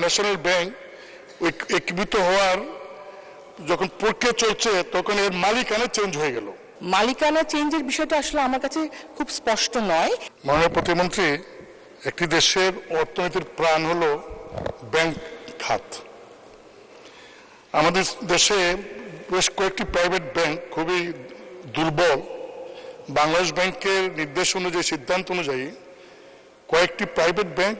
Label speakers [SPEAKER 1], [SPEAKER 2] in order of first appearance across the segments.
[SPEAKER 1] National bank একীভূত হওয়ার যখন প্রক্রিয়া চলছে তখন এর মালিকানা চেঞ্জ হয়ে গেল।
[SPEAKER 2] মালিকানা চেঞ্জের বিষয়টা আসলে আমার কাছে খুব স্পষ্ট নয়।
[SPEAKER 1] মাননীয় প্রতিমন্ত্রী, একটি দেশের অর্থনীতির প্রাণ হলো ব্যাংক খাত। আমাদের দেশে বেশ কয়েকটি প্রাইভেট ব্যাংক খুবই দুর্বল। বাংলাদেশ ব্যাংকের নির্দেশ অনুযায়ী, সিদ্ধান্ত অনুযায়ী কয়েকটি প্রাইভেট ব্যাংক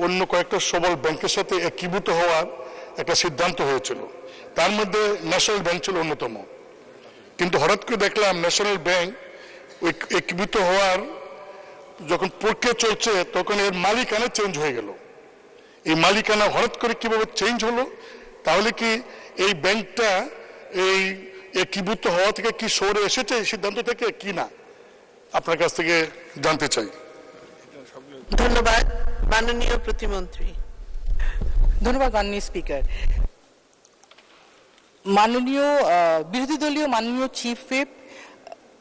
[SPEAKER 1] অন্য কয়েকটা সবল ব্যাংকের সাথে একীভূত হওয়ার একটা সিদ্ধান্ত হয়েছিল। তার মধ্যে ন্যাশনাল ব্যাংক ছিল অন্যতম। কিন্তু হঠাৎ করে দেখলাম ন্যাশনাল ব্যাংক একীভূত হওয়ার যখন প্রক্রিয়া চলছে তখন এর মালিকানা চেঞ্জ হয়ে গেল। এই মালিকানা হঠাৎ করে কিভাবে চেঞ্জ হলো? তাহলে কি এই ব্যাংকটা এই একীভূত হওয়া থেকে কি সরে এসেছে এই সিদ্ধান্ত থেকে কি না, আপনার কাছ থেকে জানতে চাই।
[SPEAKER 3] ধন্যবাদ মাননীয় প্রতিমন্ত্রী।
[SPEAKER 2] ধন্যবাদ মাননীয় স্পিকার। মাননীয় বিরোধী দলীয় মাননীয় চিফ হুইপ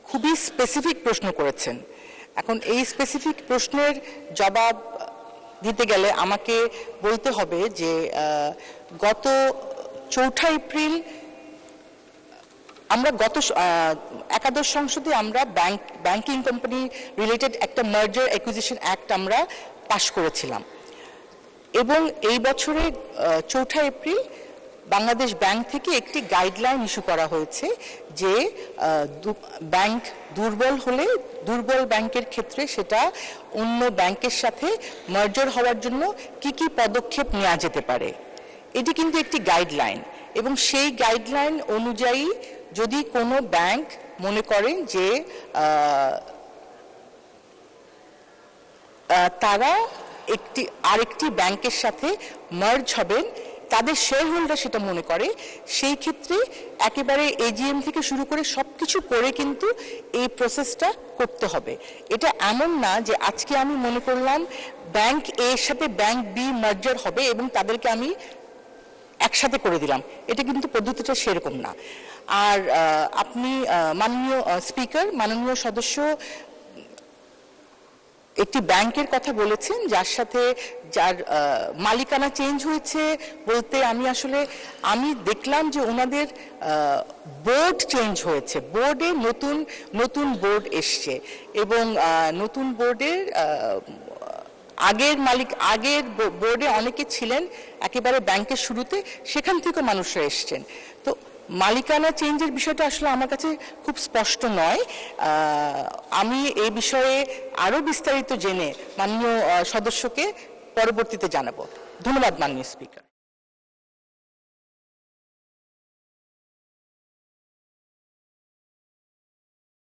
[SPEAKER 2] খুবই স্পেসিফিক প্রশ্ন করেছেন। এখন এই স্পেসিফিক প্রশ্নের জবাব দিতে গেলে আমাকে বলতে হবে যে গত 4 এপ্রিল আমরা একাদশ সংসদে আমরা ব্যাংকিং কোম্পানি রিলেটেড একটা মার্জার অ্যাকুইজিশন অ্যাক্ট আমরা পাশ করেছিলাম এবং এই বছরের 4 এপ্রিল বাংলাদেশ ব্যাংক থেকে একটি গাইডলাইন ইস্যু করা হয়েছে যে ব্যাংক দুর্বল হলে দুর্বল ব্যাংকের ক্ষেত্রে সেটা অন্য ব্যাংকের সাথে মার্জার হওয়ার জন্য কি কি পদক্ষেপ নেওয়া যেতে পারে। এটি কিন্তু একটি গাইডলাইন এবং সেই গাইডলাইন অনুযায়ী যদি কোনো ব্যাংক মনে করেন যে তারা আরেকটি ব্যাংকের সাথে মার্জ হবেন, তাদের শেয়ার হোল্ডার সেটা মনে করে, সেই ক্ষেত্রে একেবারে এজিএম থেকে শুরু করে সবকিছু করে কিন্তু এই প্রসেসটা করতে হবে। এটা এমন না যে আজকে আমি মনে করলাম ব্যাংক এ এর সাথে ব্যাংক বি মার্জার হবে এবং তাদেরকে আমি একসাথে করে দিলাম। এটা কিন্তু পদ্ধতিটা সেরকম না। আর আপনি মাননীয় স্পিকার, মাননীয় সদস্য একটি ব্যাংকের কথা বলেছেন যার মালিকানা চেঞ্জ হয়েছে বলতে আমি দেখলাম যে ওনাদের বোর্ড চেঞ্জ হয়েছে, বোর্ডে নতুন বোর্ড এসছে এবং নতুন বোর্ডের আগের বোর্ডে অনেকে ছিলেন একেবারে ব্যাংকের শুরুতে, সেখান থেকে মানুষরা এসছেন। তো মালিকানা চেঞ্জের বিষয়টা আসলে আমার কাছে খুব স্পষ্ট নয়। আমি এই বিষয়ে আরো বিস্তারিত জেনে মাননীয় সদস্যকে পরবর্তীতে জানাবো। ধন্যবাদ মাননীয় স্পিকার।